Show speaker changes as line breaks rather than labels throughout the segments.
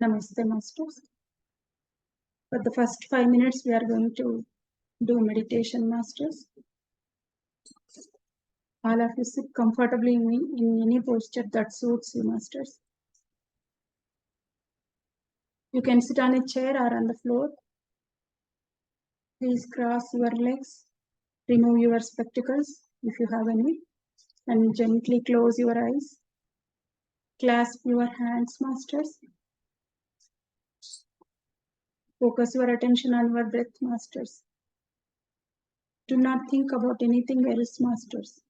Namaste, masters. For the first 5 minutes, we are going to do meditation, masters. All of you sit comfortably in any posture that suits you, masters. You can sit on a chair or on the floor. Please cross your legs, remove your spectacles if you have any, and gently close your eyes. Clasp your hands, masters. Focus your attention on your breath, masters. Do not think about anything else, masters.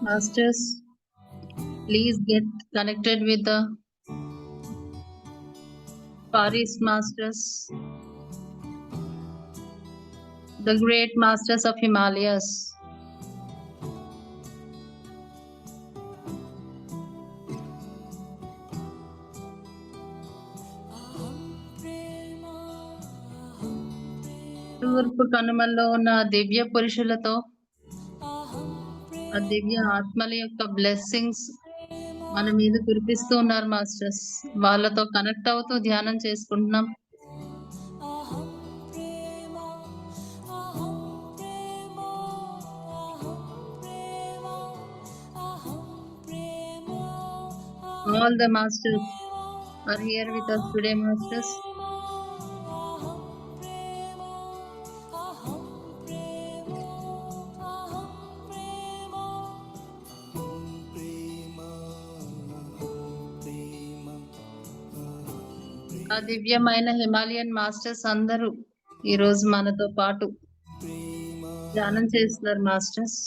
Masters, please get connected with the Paris Masters, the great masters of Himalayas. తూర్పు కనుమల్లో ఉన్న దివ్య పురుషులతో ఆ దివ్య ఆత్మల యొక్క blessings మన మీద కురిపిస్తూ ఉన్నారు masters. వాళ్ళతో కనెక్ట్ అవుతూ ధ్యానం చేసుకుంటున్నాం. All the masters are here with us today, masters. ఆ దివ్యమైన హిమాలయన్ మాస్టర్స్ అందరూ ఈ రోజు మనతో పాటు ధ్యానం చేస్తున్నారు masters.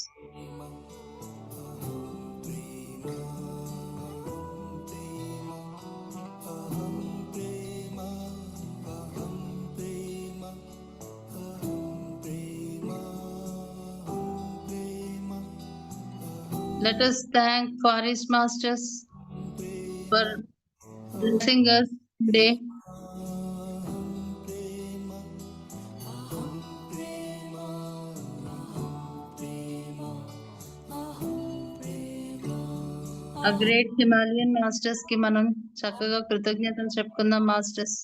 Let us thank Forest Masters for blessing us today. ఆ గ్రేట్ హిమాలయన్ మాస్టర్స్ కి మనం చక్కగా కృతజ్ఞతలు చెప్పుకుందాం మాస్టర్స్.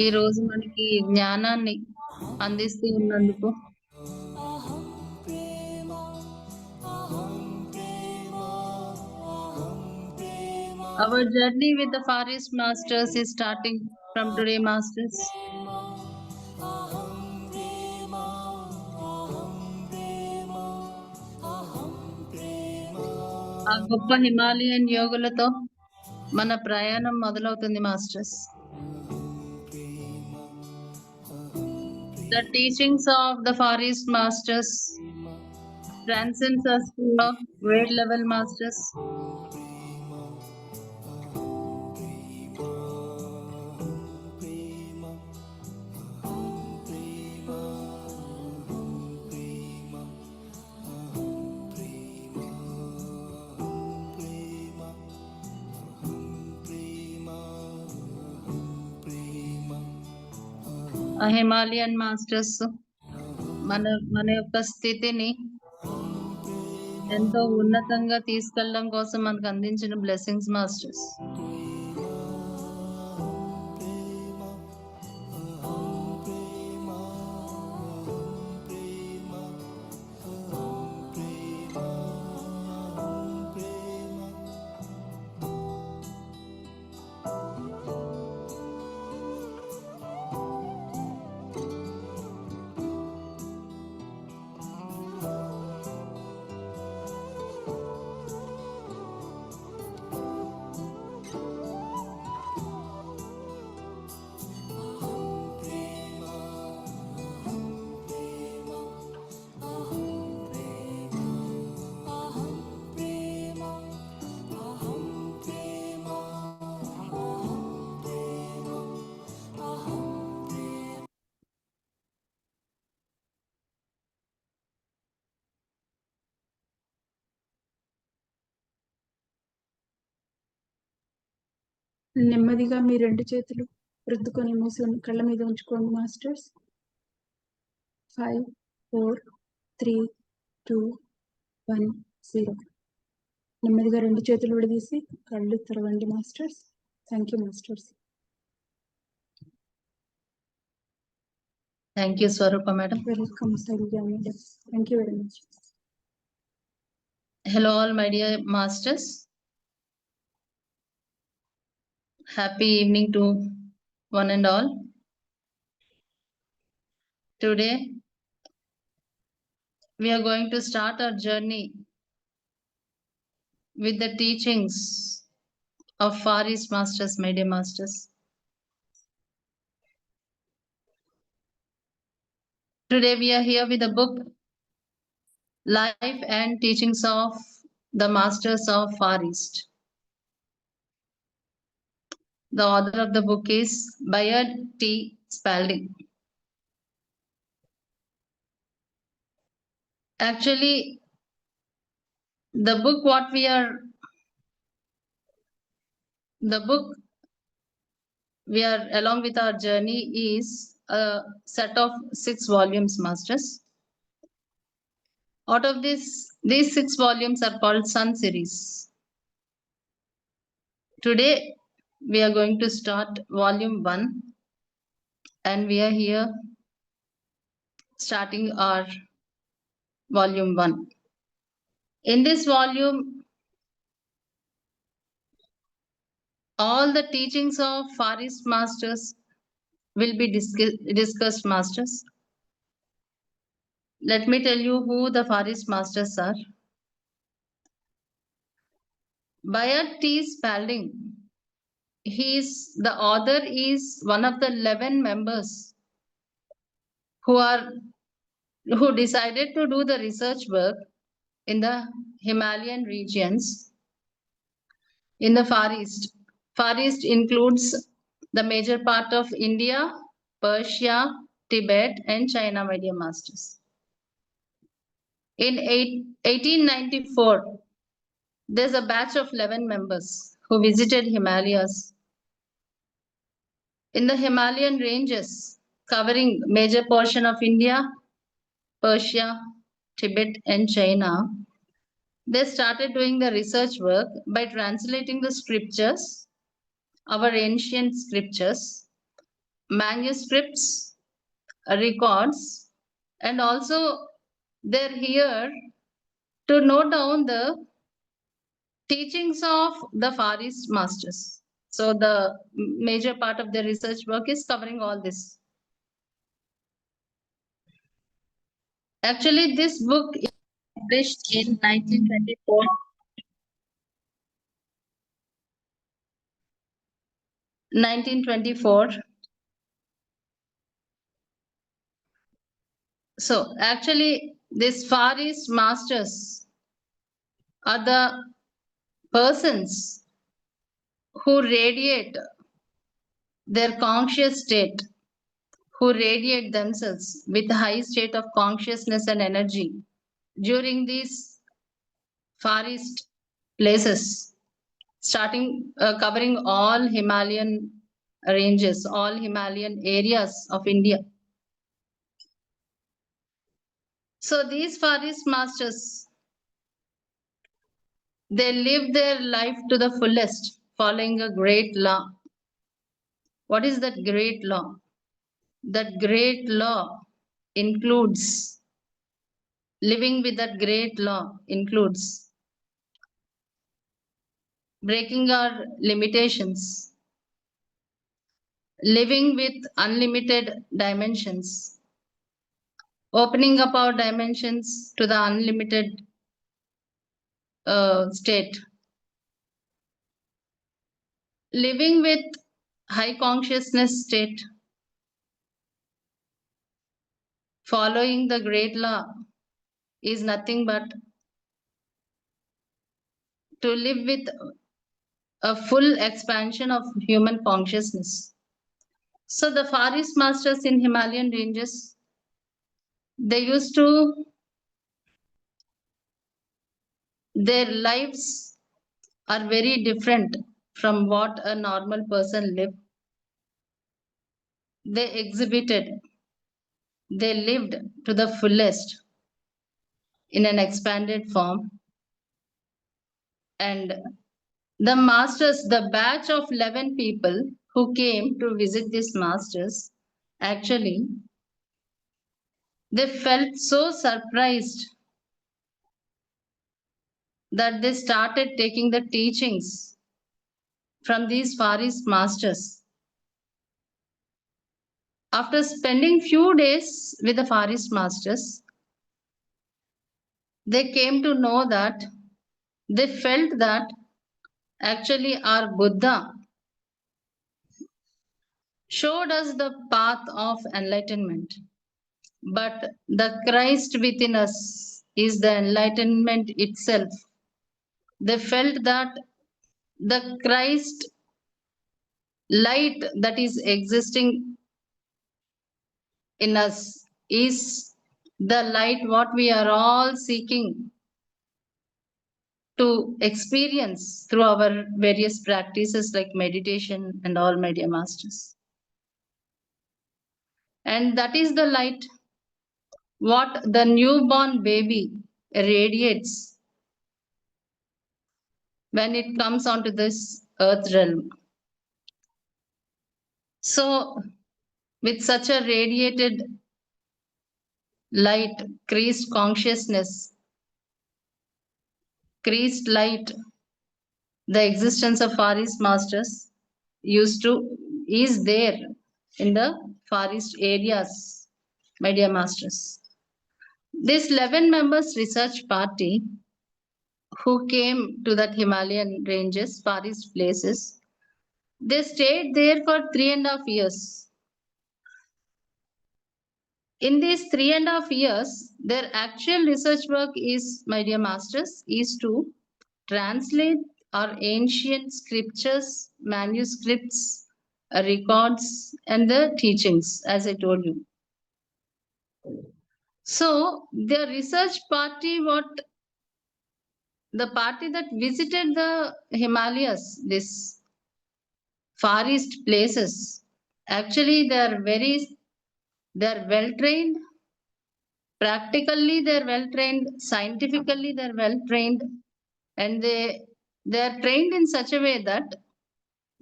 ఈ రోజు మనకి జ్ఞానాన్ని అందిస్తూ ఉన్నందుకు. Our journey with the Forest Masters is starting from today, masters. ఆ గొప్ప హిమాలయన్ యోగులతో మన ప్రయాణం మొదలవుతుంది masters. The teachings of the Forest Masters transcends us to a great level, masters. ఆ హిమాలయన్ మాస్టర్స్ మన యొక్క స్థితిని ఎంతో ఉన్నతంగా తీసుకెళ్ళడం కోసం మనకు అందించిన బ్లెస్సింగ్స్ మాస్టర్స్.
నెమ్మదిగా మీ 2 చేతులు రుద్దుకొని కళ్ళ మీద ఉంచుకోండి మాస్టర్స్. 5, 4, 3, 2, 1, 0. నెమ్మదిగా 2 చేతులు విడదీసి కళ్ళు తెరవండి masters. Thank you masters.
Thank you Swarupa madam.
Welcome Sailja madam. Thank you very much.
Hello all my dear masters. Happy evening to one and all. Today we are going to start our journey with the teachings of Far East Masters, my dear masters. Today we are here with the book Life and Teachings of the Masters of Far East. The author of the book is Bayard T. Spalding. Actually, the book we are along with our journey is a set of 6 volumes, masters. Out of these 6 volumes are called Sun series. Today we are going to start volume 1, and we are here starting our volume 1. In this volume, all the teachings of Far East Masters will be discussed, masters. Let me tell you who the Far East Masters are. Bayard T. Spalding, the author is one of the 11 members who decided to do the research work in the Himalayan regions in the Far East. Far East includes the major part of India, Persia, Tibet, and China, my dear masters. In 1894, there's a batch of 11 members who visited Himalayas. In the Himalayan ranges, covering major portion of India, Persia, Tibet, and China, they started doing the research work by translating the scriptures, our ancient scriptures, manuscripts, records, and also they're here to note down the teachings of the Far East Masters. So the major part of their research work is covering all this. Actually, this book is published in 1924. 1924. So actually, these Far East Masters are the persons who radiate their conscious state, who radiate themselves with high state of consciousness and energy during these Far East places, starting covering all Himalayan ranges, all Himalayan areas of India. So these Far East Masters, they live their life to the fullest, following a great law. What is that great law? That great law includes, living with that great law includes breaking our limitations, living with unlimited dimensions, opening up our dimensions to the unlimited state, living with high consciousness state, following the great law is nothing but to live with a full expansion of human consciousness. So the Far East Masters in Himalayan ranges, they used to, their lives are very different from what a normal person lived. They exhibited, they lived to the fullest in an expanded form. And the masters, the batch of 11 people who came to visit these masters, actually, they felt so surprised that they started taking the teachings from these Far East masters. After spending few days with the Far East masters, they came to know that they felt that actually our Buddha showed us the path of enlightenment, but the Christ within us is the enlightenment itself. They felt that the Christ light that is existing in us is the light what we are all seeking to experience through our various practices like meditation and all media masters. And that is the light what the newborn baby radiates when it comes onto this earth realm. So, with such a radiated light, creased consciousness, creased light, the existence of Far East masters is there in the Far East areas, my dear masters. This 11 members research party who came to that Himalayan ranges, Far East places, they stayed there for 3.5 years. In these 3.5 years, their actual research work is, my dear masters, is to translate our ancient scriptures, manuscripts, records, and the teachings, as I told you. So, the research party, the party that visited the Himalayas, this Far East places, actually they're well trained, practically they're well trained, scientifically they're well trained, and they're trained in such a way that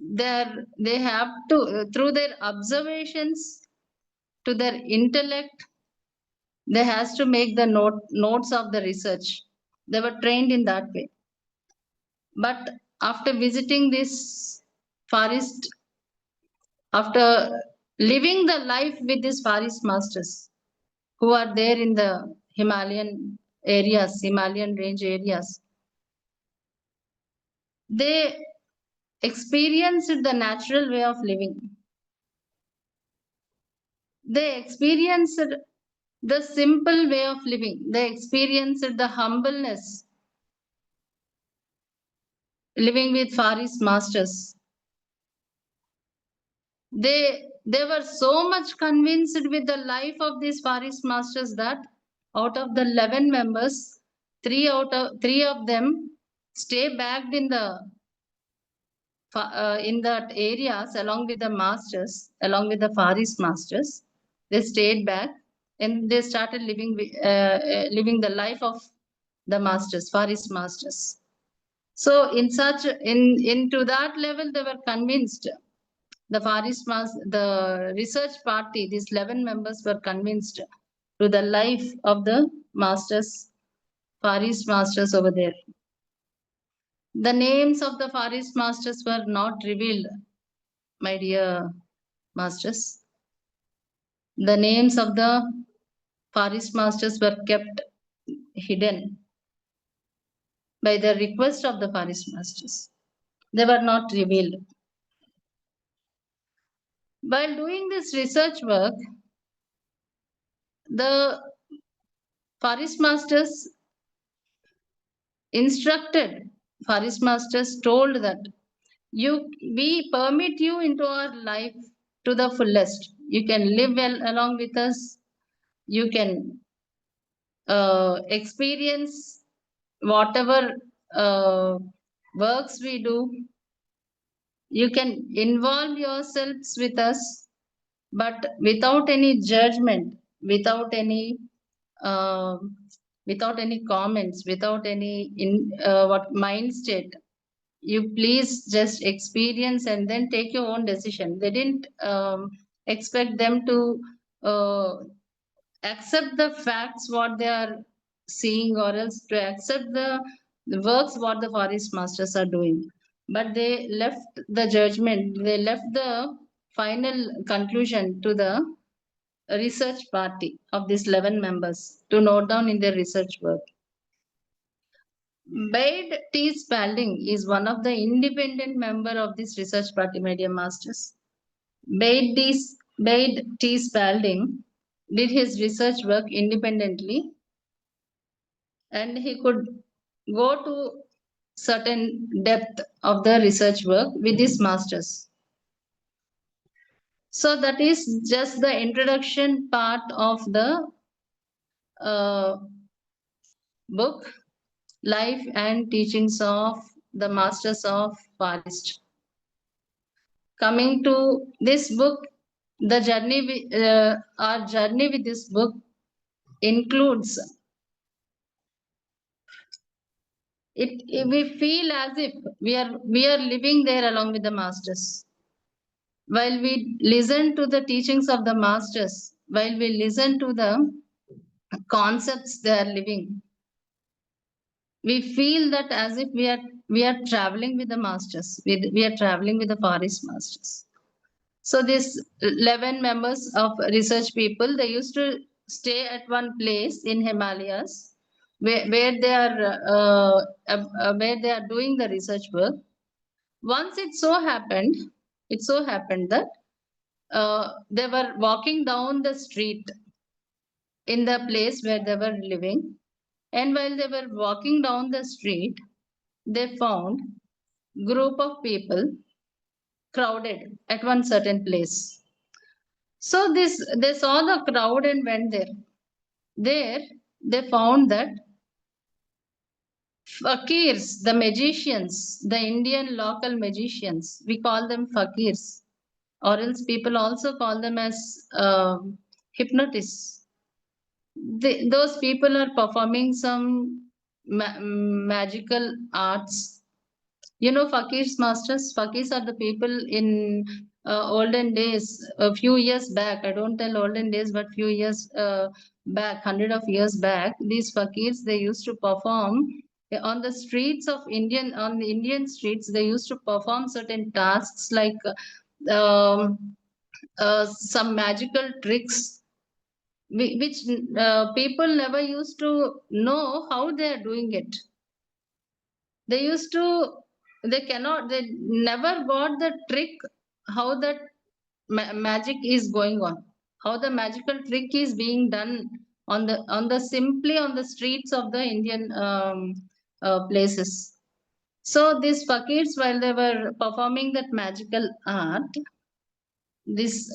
they have to through their observations to their intellect, they has to make the notes of the research. They were trained in that way. But after visiting this Far East, after living the life with these Far East masters who are there in the Himalayan areas, Himalayan range areas, they experienced the natural way of living. They experienced the simple way of living. They experienced the humbleness living with Far East masters. They were so much convinced with the life of these Far East masters that out of the 11 members, three of them stay back in that areas along with the masters, along with the Far East masters. They stayed back and they started living the life of the masters, Far East masters. So into that level, they were convinced. The Far East the research party, these 11 members were convinced to the life of the masters, Far East masters over there. The names of the Far East masters were not revealed, my dear masters. The names of the Far East masters were kept hidden by the request of the Far East masters. They were not revealed. While doing this research work, the Far East masters instructed, Far East masters told that we permit you into our life to the fullest. You can live well along with us. You can experience whatever works we do. You can involve yourselves with us, but without any judgment, without any uh, without any comments, without any what mind state. You please just experience and then take your own decision. They didn't expect them to uh, accept the facts what they are seeing, or else to accept the works what the forest masters are doing, but they left the judgment, they left the final conclusion to the research party of these 11 members to note down in their research work. Baird T. Spalding is one of the independent member of this research party, my dear masters. Baird T. Spalding did his research work independently, and he could go to certain depth of the research work with his masters. So that is just the introduction part of the book, Life and Teachings of the Masters of Forest. Coming to this book, the journey, our journey with this book includes we feel as if we are living there along with the masters. While we listen to the teachings of the masters, while we listen to the concepts they are living, we feel that as if we are traveling with the masters, we are traveling with the forest masters. So these 11 members of research people, they used to stay at one place in Himalayas, where they are doing the research work. Once it so happened that they were walking down the street in the place where they were living, and while they were walking down the street, they found group of people crowded at one certain place. So they saw the crowd and went there. There they found that fakirs, the magicians, the Indian local magicians, we call them fakirs, or else people also call them as hypnotists. Those people are performing some magical arts. You know, fakirs masters. Fakirs are the people in olden days, a few years back. I don't tell olden days, but few years back, 100 of years back. These fakirs, they used to perform on the streets of on the Indian streets. They used to perform certain tasks like some magical tricks, which people never used to know how they are doing it. They used to, they never got the trick how that magic is going on, how the magical trick is being done on the simply on the streets of the Indian places. So these fakirs, while they were performing that magical art, this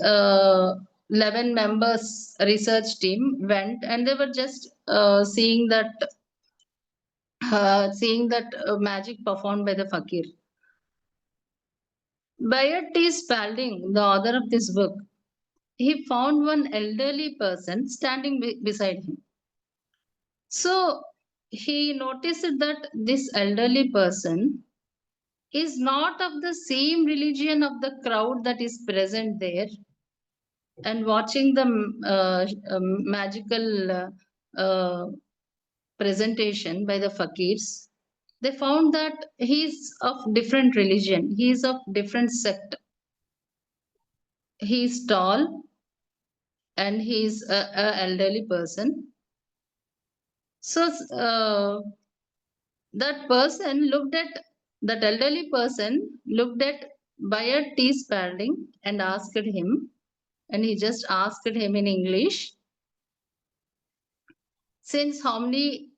11 members research team went, and they were just seeing that magic performed by the fakir. Bayard T. Spalding, the author of this book, he found one elderly person standing beside him. So he noticed that this elderly person is not of the same religion of the crowd that is present there and watching the magical presentation by the fakirs. They found that he's of different religion, he is of different sect. He is tall and he is a elderly person. So that elderly person looked at Bayard T. Spalding and asked him, and he just asked him in English, since how many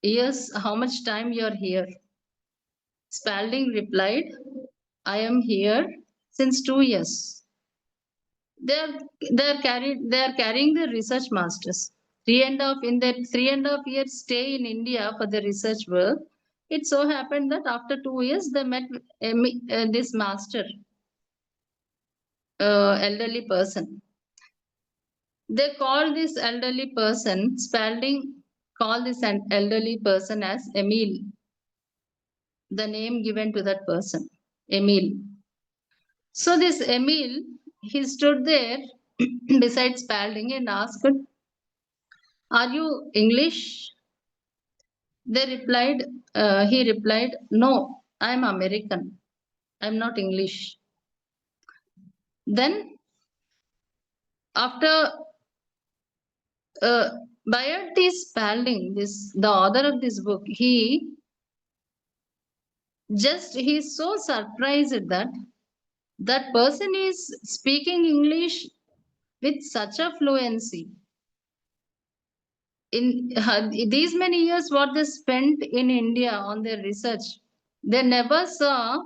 years, how much time you are here? Spalding replied, I am here since 2 years. They are carrying the research masters. In that 3.5 years stay in India for the research work, It so happened that after 2 years, they met this master, elderly person. They call this elderly person, Spalding called this an elderly person as Emile, the name given to that person, Emile. So this Emile, he stood there beside Spalding and asked, "Are you English?" He replied, "No, I'm American. I'm not English." Then after Bayard T. Spalding, the author of this book, he's so surprised that that person is speaking English with such a fluency. In these many years, what they spent in India on their research, they never saw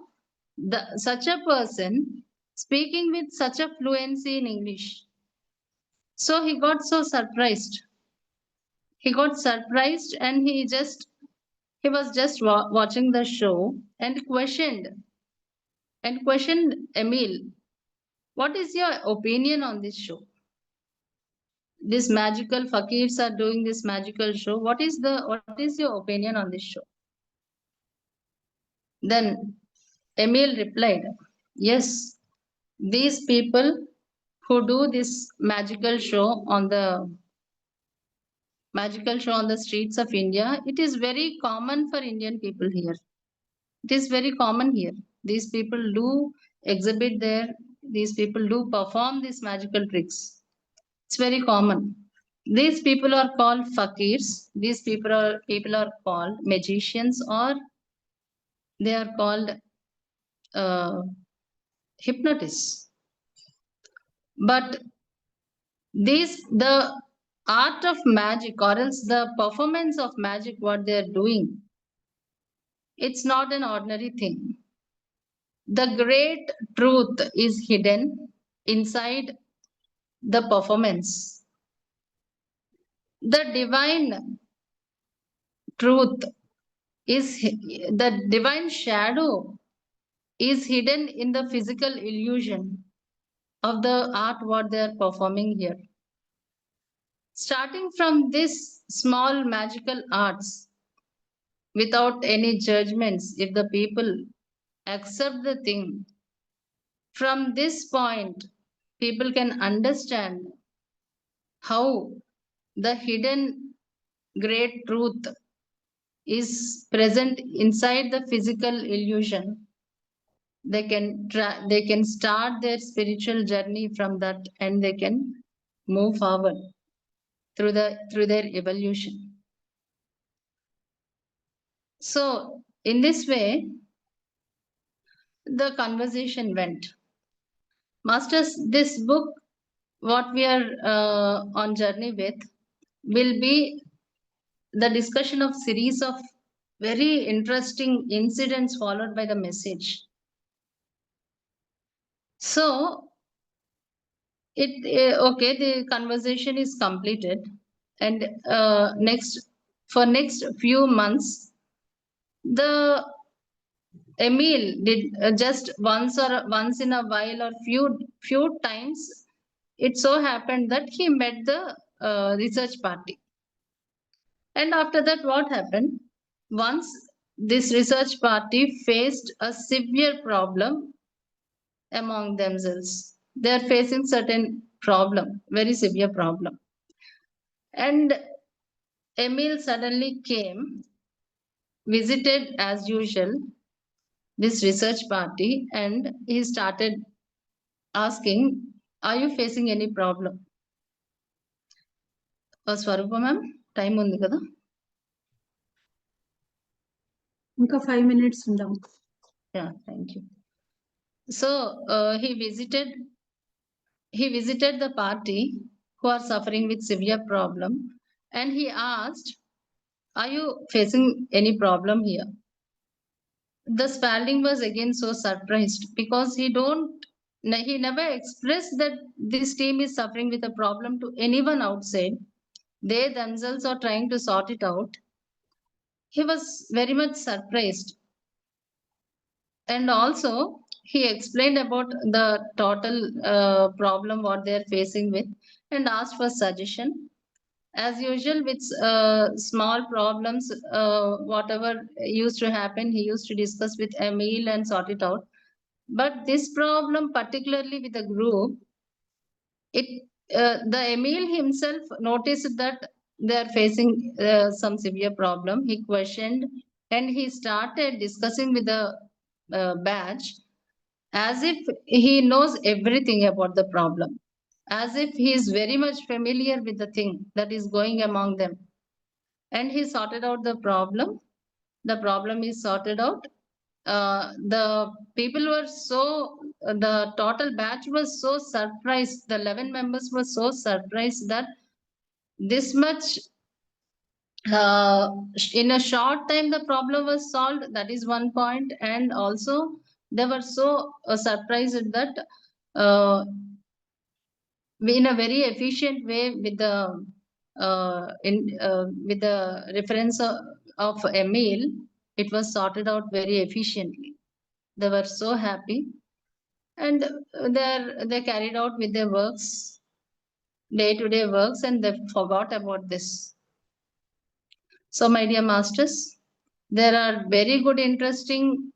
such a person speaking with such a fluency in English. So he got so surprised. He got surprised and he was just watching the show and questioned Emile, "What is your opinion on this show? This magical fakirs are doing this magical show. What is your opinion on this show?" Then Emile replied, "Yes, these people who do this magical show on the streets of India, it is very common for Indian people here. It is very common here. These people do exhibit there, these people do perform these magical tricks. It's very common. These people are called fakirs. These people are called magicians, or they are called hypnotists. But the art of magic, or else the performance of magic, what they are doing, it's not an ordinary thing. The great truth is hidden inside the performance. The divine truth the divine shadow is hidden in the physical illusion of the art what they are performing here. Starting from this small magical arts, without any judgments, if the people accept the thing, from this point, people can understand how the hidden great truth is present inside the physical illusion. They can start their spiritual journey from that, and they can move forward through their evolution. So in this way, the conversation went. Masters, this book, what we are on journey with, will be the discussion of series of very interesting incidents followed by the message. So okay, the conversation is completed, and next few months, the Emile did just once in a while, or few times, it so happened that he met the research party. And after that, what happened? Once this research party faced a severe problem among themselves. They are facing certain problem, very severe problem. And Emile suddenly came, visited as usual this research party, and he started asking, "Are you facing any problem?" Swarupa ma'am, time undi kada?
ఇంకా 5 minutes ఉందాం.
Yeah, thank you. So he visited the party who are suffering with severe problem, and he asked, "Are you facing any problem here?" The Spalding was again so surprised, because he never expressed that this team is suffering with a problem to anyone outside. They themselves are trying to sort it out. he was very much surprised. And also he explained about the total problem what they are facing with and asked for suggestion. As usual with small problems, whatever used to happen, he used to discuss with Emil and sort it out. But this problem, particularly with the group, the Emil himself noticed that they are facing some severe problem. He questioned and he started discussing with the batch as if he knows everything about the problem, as if he is very much familiar with the thing that is going among them. And he sorted out the problem. The problem is sorted out. The people were so, the total batch was so surprised. The 11 members were so surprised that this much, in a short time, the problem was solved. That is one point. And also, they were so surprised that in a very efficient way with the with the reference of Emil, it was sorted out very efficiently. They were so happy, and they carried out with their works, day-to-day works, and they forgot about this. So, my dear masters, there are very good, interesting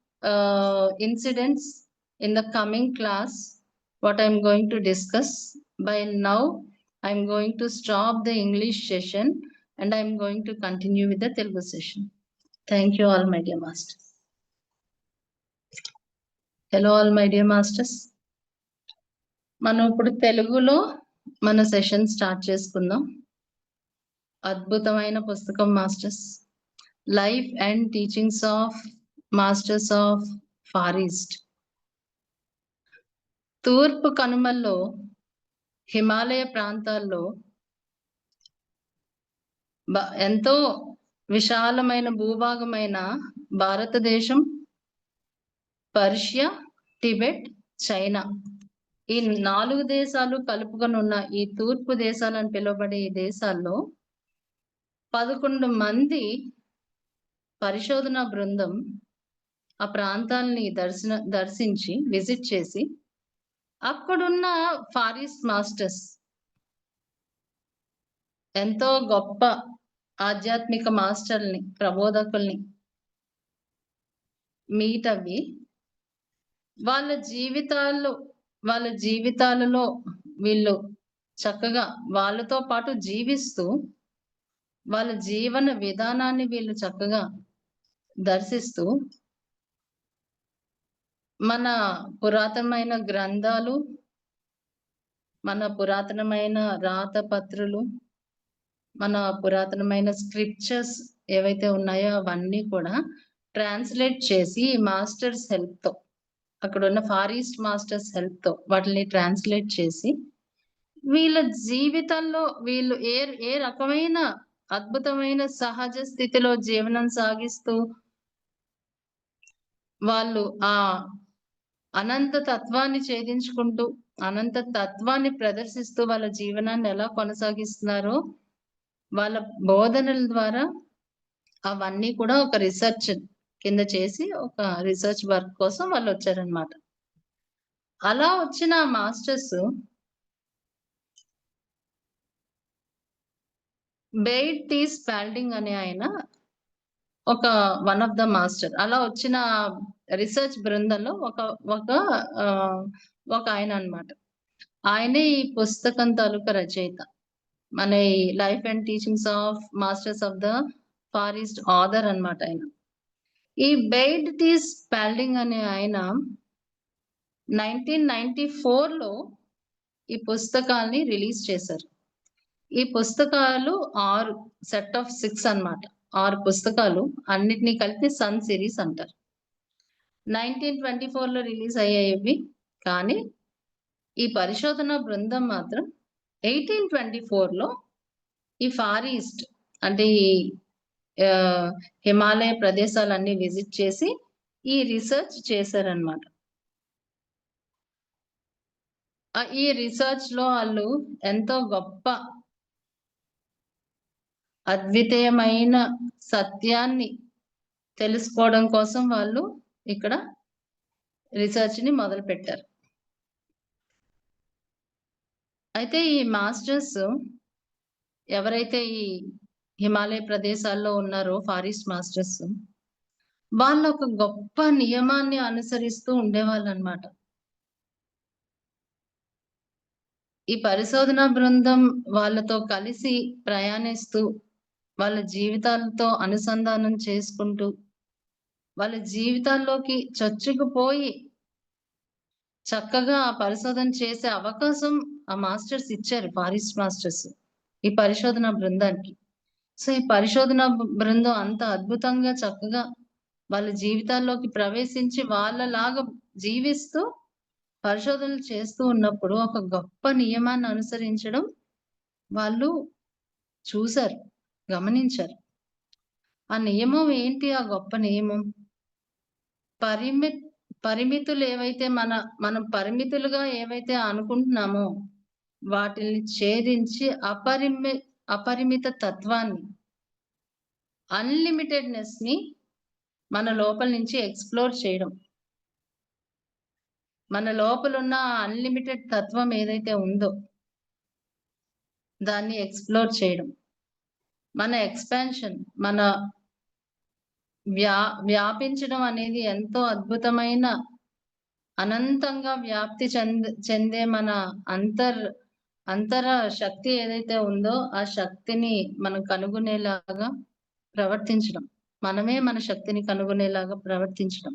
incidents in the coming class, what I'm going to discuss. By now, I'm going to stop the English session and I'm going to continue with the Telugu session. Thank you all, my dear masters. Hello, all my dear masters. మనం ఇప్పుడు తెలుగులో మన session start చేసుకుందాం. అద్భుతమైన పుస్తకం masters, life and teachings of masters of far east. తూర్పు కనుమల్లో, హిమాలయ ప్రాంతాల్లో ఎంతో విశాలమైన భూభాగమైన భారతదేశం, పర్షియా, టిబెట్, చైనా, ఈ 4 దేశాలు కలుపుకొని ఉన్న ఈ తూర్పు దేశాలని పిలువబడే ఈ దేశాల్లో 11 మంది పరిశోధన బృందం ఆ ప్రాంతాలని దర్శించి విజిట్ చేసి అక్కడున్న ఫార్ ఈస్ట్ మాస్టర్స్, ఎంతో గొప్ప ఆధ్యాత్మిక మాస్టర్ని, ప్రబోధకుల్ని మీట్ అవ్వి వాళ్ళ జీవితాలలో వీళ్ళు చక్కగా వాళ్ళతో పాటు జీవిస్తూ వాళ్ళ జీవన విధానాన్ని వీళ్ళు చక్కగా దర్శిస్తూ మన పురాతనమైన గ్రంథాలు, మన పురాతనమైన రాతపత్రులు, మన పురాతనమైన స్క్రిప్చర్స్ ఏవైతే ఉన్నాయో అవన్నీ కూడా ట్రాన్స్లేట్ చేసి మాస్టర్స్ హెల్ప్ తో, అక్కడ ఉన్న ఫార్ ఈస్ట్ మాస్టర్స్ హెల్ప్ తో వాటిని ట్రాన్స్లేట్ చేసి వీళ్ళ జీవితంలో వీళ్ళు ఏ రకమైన అద్భుతమైన సహజ స్థితిలో జీవనం సాగిస్తూ వాళ్ళు ఆ అనంత తత్వాన్ని ఛేదించుకుంటూ, అనంత తత్వాన్ని ప్రదర్శిస్తూ వాళ్ళ జీవనాన్ని ఎలా కొనసాగిస్తున్నారో వాళ్ళ బోధనల ద్వారా అవన్నీ కూడా ఒక రీసెర్చ్ కింద చేసి ఒక రీసెర్చ్ వర్క్ కోసం వాళ్ళు వచ్చారనమాట. అలా వచ్చిన మాస్టర్స్ బెయిడ్ టీ స్పాల్డింగ్ అనే ఆయన ఒక వన్ ఆఫ్ ద మాస్టర్. అలా వచ్చిన రీసెర్చ్ బృందంలో ఒక ఆయన అన్నమాట. ఆయనే ఈ పుస్తకం తాలూకా రచయిత, మన ఈ life and teachings of masters of the far east author అన్నమాట ఆయన. ఈ బెయిడ్ టీ స్పాల్డింగ్ అనే ఆయన 1994లో ఈ పుస్తకాల్ని రిలీజ్ చేశారు. ఈ పుస్తకాలు 6 సెట్ ఆఫ్ 6 అన్నమాట. 6 పుస్తకాలు, అన్నిటినీ కలిపి సన్ సిరీస్ అంటారు. 1924లో రిలీజ్ అయ్యాయి. కానీ ఈ పరిశోధన బృందం మాత్రం 1824లో ఈ ఫార్ ఈస్ట్ అంటే ఈ హిమాలయ ప్రదేశాలన్నీ విజిట్ చేసి ఈ రీసెర్చ్ చేశారనమాట. ఈ రీసెర్చ్ లో వాళ్ళు ఎంతో గొప్ప అద్వితీయమైన సత్యాన్ని తెలుసుకోవడం కోసం వాళ్ళు ఇక్కడ రీసెర్చ్ ని మొదలు పెట్టారు. అయితే ఈ మాస్టర్స్ ఎవరైతే ఈ హిమాలయ ప్రదేశాల్లో ఉన్నారో ఫారెస్ట్ మాస్టర్స్, వాళ్ళు ఒక గొప్ప నియమాన్ని అనుసరిస్తూ ఉండేవాళ్ళన్నమాట. ఈ పరిశోధనా బృందం వాళ్ళతో కలిసి ప్రయాణిస్తూ, వాళ్ళ జీవితాలతో అనుసంధానం చేసుకుంటూ, వాళ్ళ జీవితాల్లోకి చొచ్చుకుపోయి చక్కగా ఆ పరిశోధన చేసే అవకాశం ఆ మాస్టర్స్ ఇచ్చారు, ఫారెస్ట్ మాస్టర్స్ ఈ పరిశోధనా బృందానికి. సో, ఈ పరిశోధనా బృందం అంత అద్భుతంగా చక్కగా వాళ్ళ జీవితాల్లోకి ప్రవేశించి వాళ్ళలాగా జీవిస్తూ పరిశోధనలు చేస్తూ ఉన్నప్పుడు ఒక గొప్ప నియమాన్ని అనుసరించడం వాళ్ళు చూసారు, గమనించారు. ఆ నియమం ఏంటి? ఆ గొప్ప నియమం పరిమితులు ఏవైతే మనం పరిమితులుగా ఏవైతే అనుకుంటున్నామో వాటిని ఛేదించి అపరిమిత తత్వాన్ని, అన్‌లిమిటెడ్‌నెస్ ని మన లోపల నుంచి ఎక్స్‌ప్లోర్ చేయడం. మన లోపలున్న అన్‌లిమిటెడ్ తత్వం ఏదైతే ఉందో దాన్ని ఎక్స్‌ప్లోర్ చేయడం. మన ఎక్స్‌పాన్షన్, మన వ్యాపించడం అనేది ఎంతో అద్భుతమైన, అనంతంగా వ్యాప్తి చెందే మన అంతర శక్తి ఏదైతే ఉందో ఆ శక్తిని మనం కనుగొనేలాగా ప్రవర్తించడం. మనమే మన శక్తిని కనుగొనేలాగా ప్రవర్తించడం.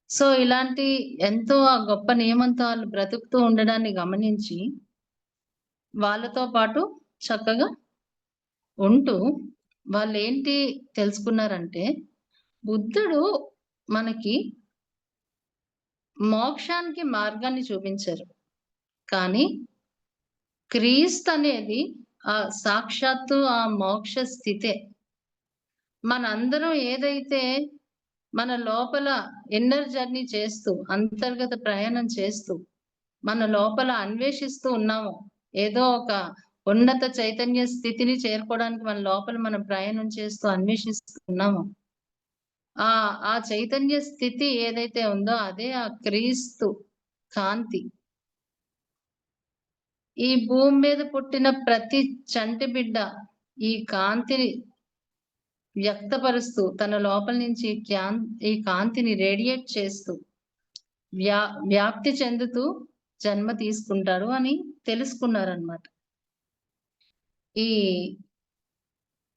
సో, ఇలాంటి ఎంతో ఆ గొప్ప నియమంతో ఆళ్ళు బ్రతుకుతూ ఉండడాన్ని గమనించి, వాళ్ళతో పాటు చక్కగా ఉంటూ వాళ్ళేంటి తెలుసుకున్నారంటే, బుద్ధుడు మనకి మోక్షానికి మార్గాన్ని చూపించారు. కానీ క్రీస్తనేది సాక్షాత్తు ఆ మోక్ష స్థితే. మనందరం ఏదైతే మన లోపల ఇన్నర్ జర్నీ చేస్తూ, అంతర్గత ప్రయాణం చేస్తూ, మన లోపల అన్వేషిస్తూ ఉన్నామో, ఏదో ఒక ఉన్నత చైతన్య స్థితిని చేరుకోవడానికి మన లోపల మనం ప్రయాణం చేస్తూ అన్వేషిస్తూ ఉన్నామో, ఆ చైతన్య స్థితి ఏదైతే ఉందో అదే ఆ క్రీస్తు కాంతి. ఈ భూమి మీద పుట్టిన ప్రతి చంటి బిడ్డ ఈ కాంతిని వ్యక్తపరుస్తూ తన లోపల నుంచి ఈ కాంతిని రేడియేట్ చేస్తూ వ్యాప్తి చెందుతూ జన్మ తీసుకుంటాడు అని తెలుసుకున్నారన్నమాట. ఈ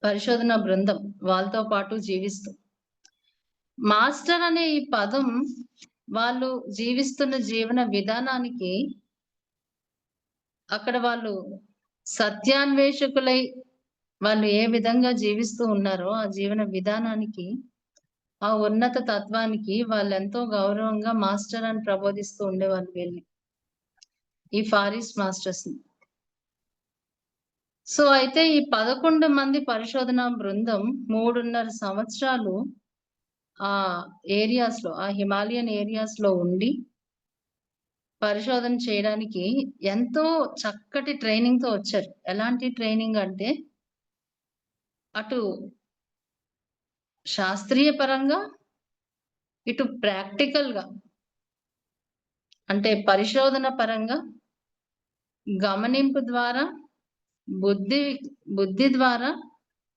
పరిశోధన బృందం వాళ్ళతో పాటు జీవిస్తూ. మాస్టర్ అనే ఈ పదం వాళ్ళు జీవిస్తున్న జీవన విధానానికి, అక్కడ వాళ్ళు సత్యాన్వేషకులై వాళ్ళు ఏ విధంగా జీవిస్తూ ఉన్నారో ఆ జీవన విధానానికి, ఆ ఉన్నత తత్వానికి వాళ్ళెంతో గౌరవంగా మాస్టర్ అని ప్రబోధిస్తూ ఉండేవాళ్ళు వీళ్ళని, ఈ ఫారెస్ట్ మాస్టర్స్‌ని. సో, అయితే ఈ 11 మంది పరిశోధనా బృందం 3.5 సంవత్సరాలు ఆ ఆ హిమాలయన్ ఏరియాస్‌లో ఉండి పరిశోధన చేయడానికి ఎంతో చక్కటి ట్రైనింగ్‌తో వచ్చారు. ఎలాంటి ట్రైనింగ్ అంటే, అటు శాస్త్రీయ పరంగా, ఇటు ప్రాక్టికల్‌గా, అంటే పరిశోధన పరంగా, గమనింపు ద్వారా, బుద్ధి ద్వారా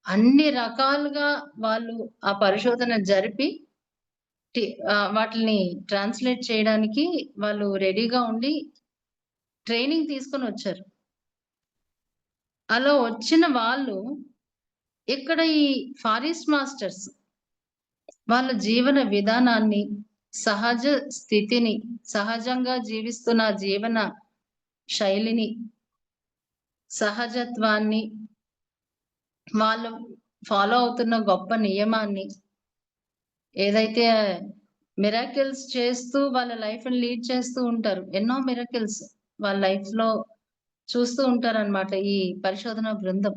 అన్ని రకాలుగా వాళ్ళు ఆ పరిశోధన జరిపి వాటిల్ని ట్రాన్స్‌లేట్ చేయడానికి వాళ్ళు రెడీగా ఉండి ట్రైనింగ్ తీసుకొనొచ్చారు. అలా వచ్చిన వాళ్ళు ఇక్కడ ఈ ఫారెస్ట్ మాస్టర్స్ వాళ్ళ జీవన విధానాన్ని, సహజ స్థితిని, సహజంగా జీవిస్తున్న జీవన శైలిని, సహజత్వాన్ని, వాళ్ళు ఫాలో అవుతున్న గొప్ప నియమాన్ని, ఏదైతే మిరాకిల్స్ చేస్తూ వాళ్ళ లైఫ్‌ని లీడ్ చేస్తూ ఉంటారు. ఎన్నో మిరాకిల్స్ వాళ్ళ లైఫ్‌లో చూస్తూ ఉంటారన్నమాట ఈ పరిశోధనా బృందం.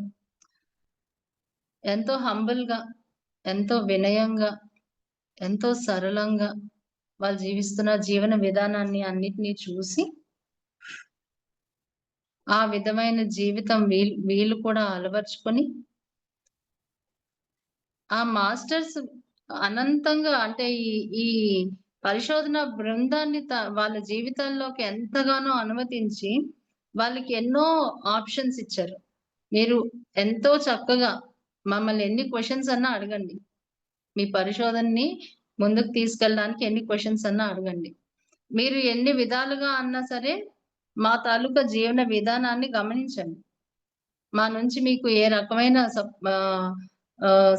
ఎంతో హంబుల్‌గా, ఎంతో వినయంగా, ఎంతో సరళంగా వాళ్ళు జీవిస్తున్న జీవన విధానాన్ని అన్నిటిని చూసి, ఆ విధమైన జీవితం వీళ్ళు కూడా అలవరుచుకొని, ఆ మాస్టర్స్ అనంతంగా అంటే ఈ పరిశోధన బృందాన్ని వాళ్ళ జీవితాల్లోకి ఎంతగానో అనుమతించి, వాళ్ళకి ఎన్నో ఆప్షన్స్ ఇచ్చారు. మీరు ఎంతో చక్కగా మమ్మల్ని ఎన్ని క్వెషన్స్ అన్నా అడగండి. మీ పరిశోధనని ముందుకు తీసుకెళ్ళడానికి ఎన్ని క్వెషన్స్ అన్నా అడగండి. మీరు ఎన్ని విధాలుగా అన్నా సరే, మా తాలూకా జీవన విధానాన్ని గమనించండి. మా నుంచి మీకు ఏ రకమైన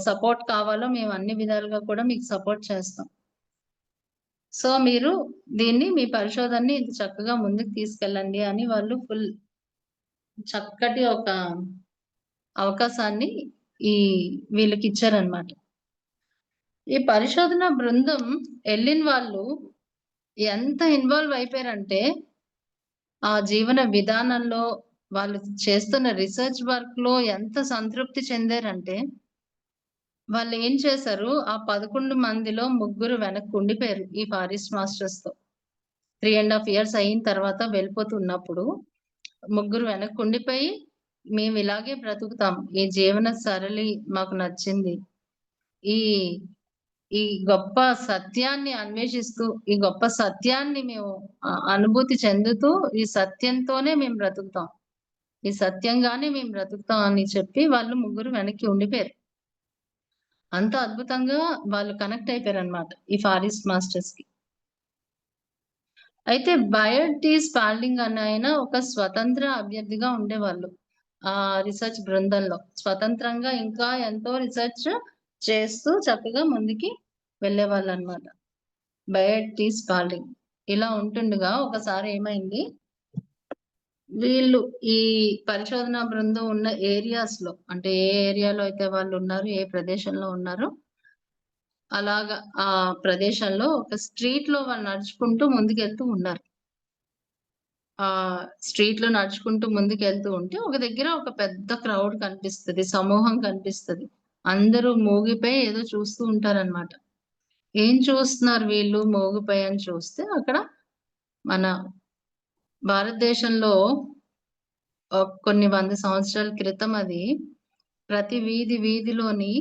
సపోర్ట్ కావాలో మేము అన్ని విధాలుగా కూడా మీకు సపోర్ట్ చేస్తాం. సో, మీరు దీన్ని మీ పరిశోధనని ఇంత చక్కగా ముందుకు తీసుకెళ్ళండి అని వాళ్ళు చక్కటి ఒక అవకాశాన్ని ఈ వీళ్ళకిచ్చారనమాట. ఈ పరిశోధన బృందం ఎళ్ళిన వాళ్ళు ఎంత ఇన్వాల్వ్ అయిపోయారంటే, ఆ జీవన విధానంలో వాళ్ళు చేస్తున్న రిసర్చ్ వర్క్‌లో ఎంత సంతృప్తి చెందారంటే, వాళ్ళేం చేశారు, ఆ 11 మందిలో ముగ్గురు వెనక్కుండిపోయారు ఈ ఫారెస్ట్ మాస్టర్స్‌తో. 3½ ఇయర్స్ అయిన తర్వాత వెళ్ళిపోతున్నప్పుడు, ముగ్గురు వెనక్కుండిపోయి, మేమిలాగే బ్రతుకుతాం. ఈ జీవన సరళి మాకు నచ్చింది. ఈ ఈ గొప్ప సత్యాన్ని అన్వేషిస్తూ, ఈ గొప్ప సత్యాన్ని మేము అనుభూతి చెందుతూ, ఈ సత్యంతోనే మేము బ్రతుకుతాం. ఈ సత్యంగానే మేము బ్రతుకుతాం అని చెప్పి వాళ్ళు ముగ్గురు వెనక్కి ఉండిపోయారు. అంత అద్భుతంగా వాళ్ళు కనెక్ట్ అయిపోయారన్నమాట ఈ ఫారెస్ట్ మాస్టర్స్‌కి. అయితే బయర్డ్ టి. స్పాల్డింగ్ అనే ఒక స్వతంత్ర అభ్యర్థిగా ఉండేవాళ్ళు. ఆ రిసర్చ్ బృందంలో. స్వతంత్రంగా ఇంకా ఎంతో రిసర్చ్ చేస్తూ చక్కగా ముందుకి వెళ్ళేవాళ్ళన్నమాట. Baird T. స్పాల్డింగ్. ఇలా ఉంటుండగా ఒకసారి ఏమైంది, వీళ్ళు ఈ పరిశోధనా బృందం ఉన్న ఏరియాస్‌లో అంటే ఏ ఏరియాలో అయితే వాళ్ళున్నారో, ఏ ప్రదేశంలో ఉన్నారో అలాగా ఆ ప్రదేశంలో ఒక స్ట్రీట్‌లో వాళ్ళు నడుచుకుంటూ ముందుకెళ్తూ ఉన్నారు. స్ట్రీట్‌లో నడుచుకుంటూ ముందుకెళ్తూ ఉంటే, ఒక దగ్గర ఒక పెద్ద క్రౌడ్ కనిపిస్తది. సమూహం కనిపిస్తది. అందరూ మూగిపోయి ఏదో చూస్తూ ఉంటారనమాట. ఏం చూస్తున్నారు వీళ్ళు మూగిపోయి అని చూస్తే, అక్కడ మన భారతదేశంలో కొన్ని వంద సంవత్సరాల క్రితం అది ప్రతి వీధిలోని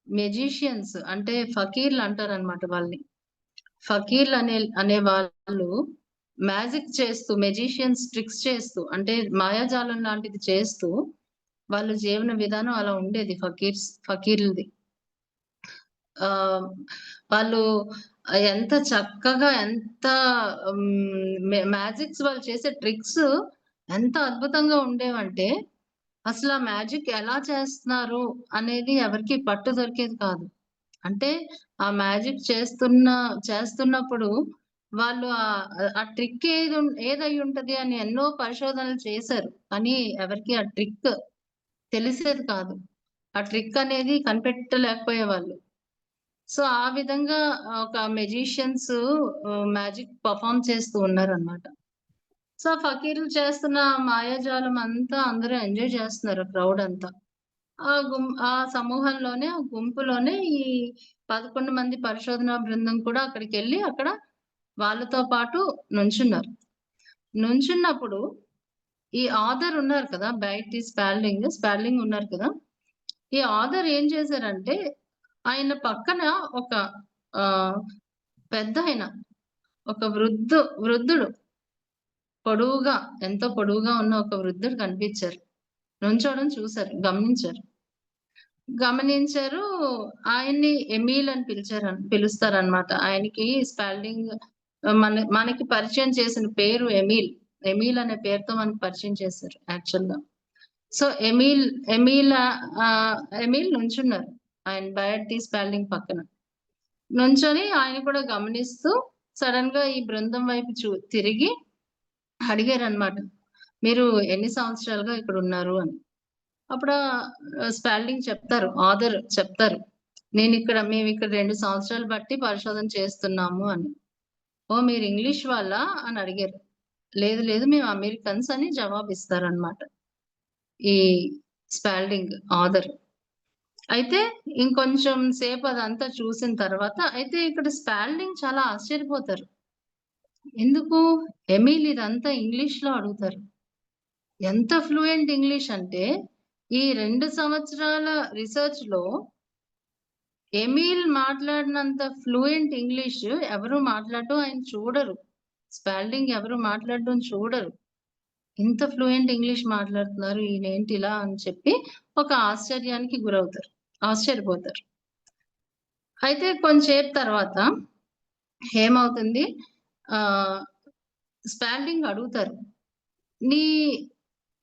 మెజిషియన్స్ అంటే ఫకీర్లు అంటారనమాట వాళ్ళని. ఫకీర్లు అనే వాళ్ళు మ్యాజిక్ చేస్తూ, మెజిషియన్స్ ట్రిక్స్ చేస్తూ అంటే మాయాజాలం లాంటిది చేస్తూ, వాళ్ళ జీవన విధానం అలా ఉండేది ఫకీర్లది. ఆహ్, వాళ్ళు ఎంత చక్కగా ఎంత మ్యాజిక్స్ వాళ్ళు చేసే ట్రిక్స్ ఎంత అద్భుతంగా ఉండేవంటే, అసలు ఆ మ్యాజిక్ ఎలా చేస్తున్నారు అనేది ఎవరికీ పట్టు దొరికేది కాదు. అంటే ఆ మ్యాజిక్ చేస్తున్నప్పుడు వాళ్ళు ఆ ట్రిక్ ఏదయ్యుంటది అని ఎన్నో పరిశోధనలు చేశారు. కానీ ఎవరికీ ఆ ట్రిక్ తెలిసేది కాదు. ఆ ట్రిక్ అనేది కనిపెట్టలేకపోయేవాళ్ళు. సో, ఆ విధంగా ఒక మెజిషియన్స్ మ్యాజిక్ పెర్ఫార్మ్ చేస్తూ ఉన్నారనమాట. సో, ఫకీర్లు చేస్తున్న మాయాజాలం అంతా అందరూ ఎంజాయ్ చేస్తున్నారు క్రౌడ్ అంతా. ఆ సమూహంలోనే, ఆ గుంపులోనే ఈ 11 మంది పరిశోధనా బృందం కూడా అక్కడికెళ్ళి అక్కడ వాళ్ళతో పాటు నుంచున్నారు. నుంచున్నప్పుడు ఈ ఆథర్ ఉన్నారు కదా! బైటీ స్పాల్డింగ్ ఉన్నారు కదా! ఈ ఆథర్ ఏం చేశారంటే, ఆయన పక్కన ఒక ఆహ్, పెద్దాయన, ఒక వృద్ధుడు పొడువుగా, ఎంతో పొడువుగా ఉన్న ఒక వృద్ధుడు కనిపిచ్చారు. నుంచోవడం చూసారు, గమనించారు. గమనించారు. ఆయన్ని ఎమీల్ అని పిలుస్తారనమాట. ఆయనకి స్పెల్లింగ్ మనకి పరిచయం చేసిన పేరు ఎమీల్. ఎమీల్ అనే పేరుతో మనకు పరిచయం చేశారు యాక్చువల్‌గా. సో, ఎమీల్ నుంచున్నారు. ఆయన బయటి స్పెల్లింగ్ పక్కన. నుంచొని ఆయన కూడా గమనిస్తూ సడెన్‌గా ఈ బృందం వైపు తిరిగి అడిగారనమాట. "మీరు ఎన్ని సంవత్సరాలుగా ఇక్కడున్నారు" అని. అప్పుడు స్పెల్లింగ్ ఆథర్ చెప్తారు. మేమిక్కడ 2 సంవత్సరాలు బట్టి పరిశోధన చేస్తున్నాము అని. "ఓహ్! మీరు ఇంగ్లీష్ వాళ్ళా?" అని అడిగారు. లేదు, లేదు మేము అమెరికన్స్ అని జవాబిస్తారనమాట. ఈ స్పెల్లింగ్ ఆథర్. అయితే ఇంకొంచెం సేపు అదంతా చూసిన తర్వాత అయితే ఇక్కడ స్పెల్లింగ్ చాలా ఆశ్చర్యపోతారు. ఎందుకు? ఎమిల్ ఇదంతా ఇంగ్లీష్‌లో అడుగుతారు. ఎంత ఫ్లూయెంట్ ఇంగ్లీష్ అంటే, ఈ 2 సంవత్సరాల రిసర్చ్‌లో ఎమిల్ మాట్లాడినంత ఫ్లూయెంట్ ఇంగ్లీష్ ఎవరు మాట్లాడడం ఆయన చూడరు. స్పెల్లింగ్ ఎవరు మాట్లాడడం చూడరు. ఇంత ఫ్లూయెంట్ ఇంగ్లీష్ మాట్లాడుతున్నారు ఈయనేంటి ఇలా అని చెప్పి ఒక ఆశ్చర్యానికి గురవుతారు. ఆశ్చర్యపోతారు. అయితే కొంచేపు తర్వాత ఏమవుతుంది, స్పెల్లింగ్ అడుగుతారు. నీ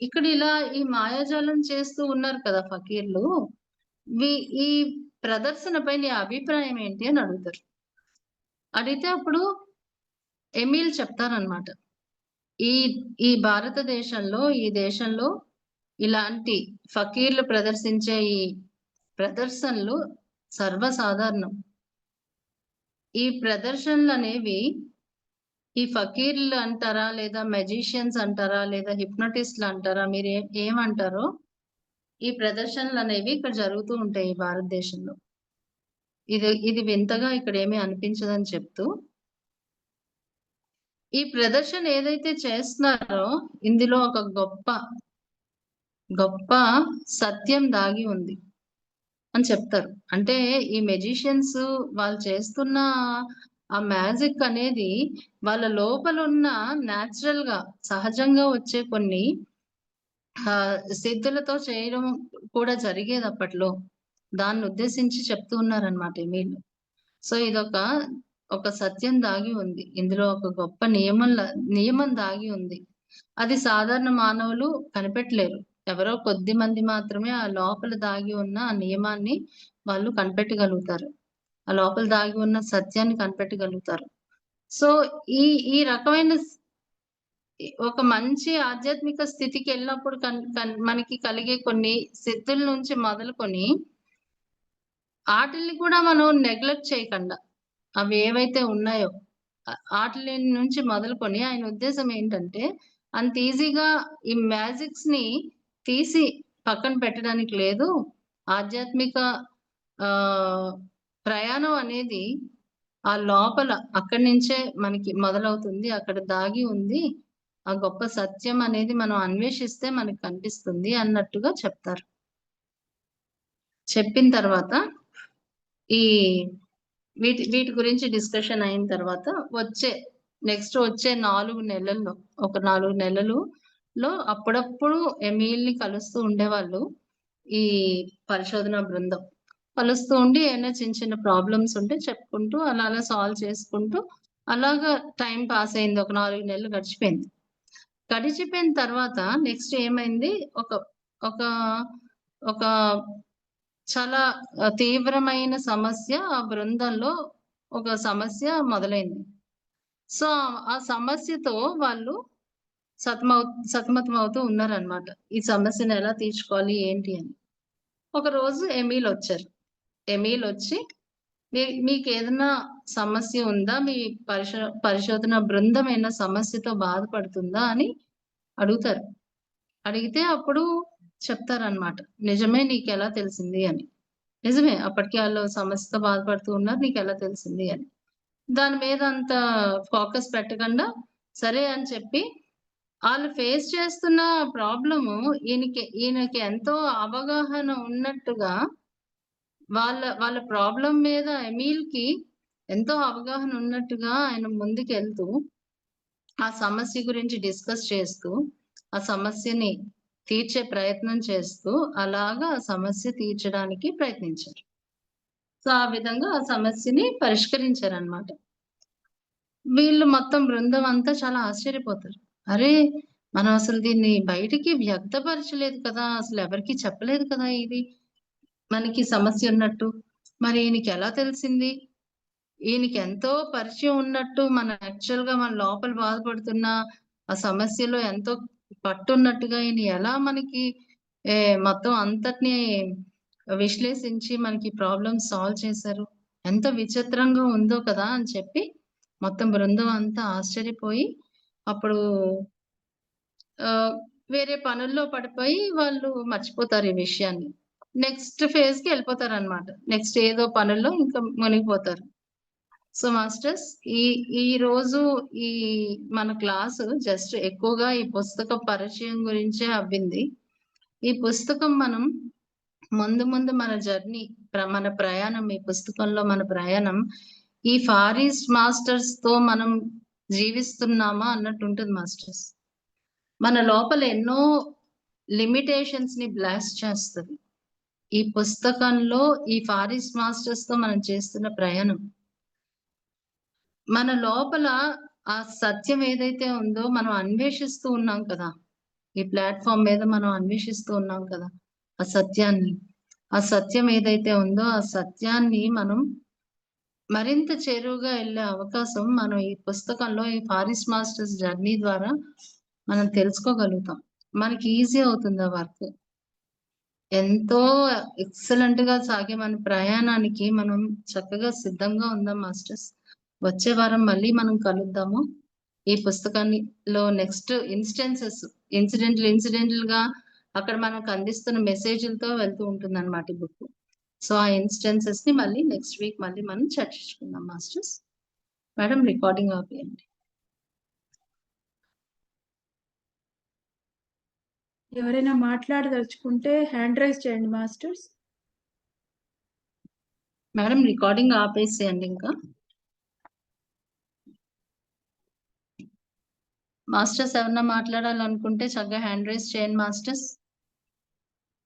ఇక్కడ ఇలా ఈ మాయాజాలం చేస్తూ ఉన్నారు కదా ఫకీర్లు. ఈ ప్రదర్శనపై నీ అభిప్రాయం ఏంటి అని అడుగుతారు. అడిగితే అప్పుడు ఎమిల్ చెప్తారనమాట. ఈ భారతదేశంలో, ఈ దేశంలో ఇలాంటి ఫకీర్లు ప్రదర్శించే ఈ ప్రదర్శనలు సర్వసాధారణం. ఈ ప్రదర్శనలనేవి ఈ ఫకీర్లు అంటారా, లేదా మెజిషియన్స్ అంటారా, లేదా హిప్నోటిస్ట్‌లు అంటారా, మీరు ఏమంటారో ఈ ప్రదర్శనలనేవి ఇక్కడ జరుగుతూ ఉంటాయి ఈ భారతదేశంలో. ఇది వింతగా ఇక్కడేమీ అనిపించదని చెప్తూ, ఈ ప్రదర్శన ఏదైతే చేస్తున్నారో ఇందులో ఒక గొప్ప సత్యం దాగి ఉంది అని చెప్తారు. అంటే ఈ మెజిషియన్స్ వాళ్ళు చేస్తున్న ఆ మ్యాజిక్ అనేది వాళ్ళ లోపలున్న న్యాచురల్‌గా సహజంగా వచ్చే కొన్ని సిద్ధులతో చేయడం కూడా జరిగేది అప్పట్లో. దాన్ని ఉద్దేశించి చెప్తూ ఉన్నారనమాట ఎమిల్. సో ఒక సత్యం దాగి ఉంది. ఇందులో ఒక గొప్ప నియమం దాగి ఉంది. అది సాధారణ మానవులు కనిపెట్టలేరు. ఎవరో కొద్ది మంది మాత్రమే ఆ లోపల దాగి ఉన్న ఆ నియమాన్ని వాళ్ళు కనిపెట్టగలుగుతారు. ఆ లోపల దాగి ఉన్న సత్యాన్ని కనిపెట్టగలుగుతారు. సో ఈ రకమైన ఒక మంచి ఆధ్యాత్మిక స్థితికెళ్ళినప్పుడు మనకి కలిగే కొన్ని సిద్ధుల నుంచి మొదలుకొని ఆటిల్ని కూడా మనం నెగ్లెక్ట్ చేయకుండా, అవి ఏవైతే ఉన్నాయో ఆటిలి నుంచి మొదలుకొని ఆయన ఉద్దేశం ఏంటంటే, అంత ఈజీగా ఈ మ్యాజిక్స్‌ని తీసి పక్కన పెట్టడానికి లేదు. ఆధ్యాత్మిక ప్రయాణం అనేది ఆ లోపల అక్కడి నుంచే మనకి మొదలవుతుంది. అక్కడ దాగి ఉంది. ఆ గొప్ప సత్యం అనేది మనం అన్వేషిస్తే మనకు కనిపిస్తుంది అన్నట్టుగా చెప్తారు. చెప్పిన తర్వాత ఈ వీటి గురించి డిస్కషన్ అయిన తర్వాత నెక్స్ట్ వచ్చే 4 నెలల్లో, ఒక 4 నెలలులో అప్పుడప్పుడు ఎమిల్‌ని కలుస్తూ ఉండేవాళ్ళు ఈ పరిశోధన బృందం. కలుస్తూ ఉండి ఏమైనా చిన్న ప్రాబ్లమ్స్ ఉంటే చెప్పుకుంటూ అలా సాల్వ్ చేసుకుంటూ అలాగా టైం పాస్ అయింది. ఒక 4 నెలలు గడిచిపోయింది. గడిచిపోయిన తర్వాత నెక్స్ట్ ఏమైంది, ఒక ఒక ఒక చాలా తీవ్రమైన సమస్య ఆ బృందంలో ఒక సమస్య మొదలైంది. సో, ఆ సమస్యతో వాళ్ళు సతమతమవుతూ ఉన్నారనమాట. ఈ సమస్యను ఎలా తీర్చుకోవాలి ఏంటి అని. ఒకరోజు ఎమిల్ వచ్చి మీకేదన్నా సమస్య ఉందా? మీ పరిశోధన బృందం ఏమైనా సమస్యతో బాధపడుతుందా అని అడుగుతారు. అడిగితే అప్పుడు చెప్తారనమాట. నిజమే, నీకెలా తెలిసింది అని. నిజమే, అప్పటికి ఆళ్ళు సమస్యతో బాధపడుతూ ఉన్నారు. నీకెలా తెలిసింది అని. దాని మీద అంత ఫోకస్ పెట్టకుండా సరే అని చెప్పి ఆళ్ళు ఫేస్ చేస్తున్న ప్రాబ్లము ఈయనకి ఎంతో అవగాహన ఉన్నట్టుగా వాళ్ళ ప్రాబ్లమ్ మీద ఎమిల్‌కి ఎంతో అవగాహన ఉన్నట్టుగా ఆయన ముందుకెళ్తూ, ఆ సమస్య గురించి డిస్కస్ చేస్తూ, ఆ సమస్యని తీర్చే ప్రయత్నం చేస్తూ, అలాగా ఆ సమస్య తీర్చడానికి ప్రయత్నించారు. సో, ఆ విధంగా ఆ సమస్యని పరిష్కరించారనమాట. వీళ్ళు మొత్తం బృందం అంతా చాలా ఆశ్చర్యపోతారు. అరే! మనం అసలు దీన్ని బయటికి వ్యక్తపరచలేదు కదా! అసలెవరికీ చెప్పలేదు కదా ఇది. మనకి సమస్య ఉన్నట్టు. మరి ఈయనకెలా తెలిసింది? ఈయనకెంతో పరిచయం ఉన్నట్టు యాక్చువల్‌గా మన లోపల బాధపడుతున్న ఆ సమస్యలో ఎంతో పట్టున్నట్టుగా ఈయన ఎలా మనకి మొత్తం అంతటిని విశ్లేషించి మనకి ప్రాబ్లమ్స్ సాల్వ్ చేశారు. ఎంత విచిత్రంగా ఉందో కదా అని చెప్పి మొత్తం బృందం అంతా ఆశ్చర్యపోయి అప్పుడు వేరే పనుల్లో పడిపోయి వాళ్ళు మర్చిపోతారు ఈ విషయాన్ని. నెక్స్ట్ ఫేజ్‌కి ఎళ్ళిపోతారనమాట. నెక్స్ట్ ఏదో పనుల్లో ఇంకా మునిగిపోతారు. సో మాస్టర్స్, ఈరోజు ఈ మన క్లాసు జస్ట్ ఎక్కువగా ఈ పుస్తక పరిచయం గురించే అవ్వింది. ఈ పుస్తకం మనం ముందు మన జర్నీ మన ప్రయాణం, ఈ పుస్తకంలో మన ప్రయాణం ఈ ఫార్ ఈస్ట్ మాస్టర్స్ తో మనం జీవిస్తున్నామా అన్నట్టు ఉంటుంది మాస్టర్స్. మన లోపల ఎన్నో లిమిటేషన్స్ ని బ్లాస్ట్ చేస్తుంది ఈ పుస్తకంలో. ఈ ఫార్ ఈస్ట్ మాస్టర్స్ తో మనం చేస్తున్న ప్రయాణం మన లోపల ఆ సత్యం ఏదైతే ఉందో మనం అన్వేషిస్తూ ఉన్నాం కదా. ఈ ప్లాట్ఫామ్ మీద మనం అన్వేషిస్తూ ఉన్నాం కదా ఆ సత్యాన్ని. ఆ సత్యం ఏదైతే ఉందో ఆ సత్యాన్ని మనం మరింత చేరువుగా వెళ్ళే అవకాశం మనం ఈ పుస్తకంలో ఈ ఫారెస్ట్ మాస్టర్స్ జర్నీ ద్వారా మనం తెలుసుకోగలుగుతాం. మనకి ఈజీ అవుతుంది ఆ వర్క్. ఎంతో ఎక్సలెంట్ గా సాగే మన ప్రయాణానికి మనం చక్కగా సిద్ధంగా ఉందాం మాస్టర్స్. వచ్చే వారం మళ్ళీ మనం కలుద్దాము. ఈ పుస్తకాన్ని నెక్స్ట్ ఇన్సిడెంటల్ గా అక్కడ మనకు అందిస్తున్న మెసేజ్లతో వెళ్తూ ఉంటుంది అనమాట ఈ బుక్. సో ఆ ఇన్స్టెన్సెస్ ని మళ్ళీ నెక్స్ట్ వీక్ మళ్ళీ మనం చర్చించుకుందాం మాస్టర్స్. మేడం రికార్డింగ్ ఆపేయండి.
ఎవరైనా మాట్లాడదలుచుకుంటే హ్యాండ్ రైజ్ చేయండి మాస్టర్స్.
మేడం రికార్డింగ్ ఆపేసేయండి ఇంకా. మాస్టర్స్ ఎవరన్నా మాట్లాడాలనుకుంటే చక్కగా హ్యాండ్ రైజ్ చేయండి మాస్టర్స్.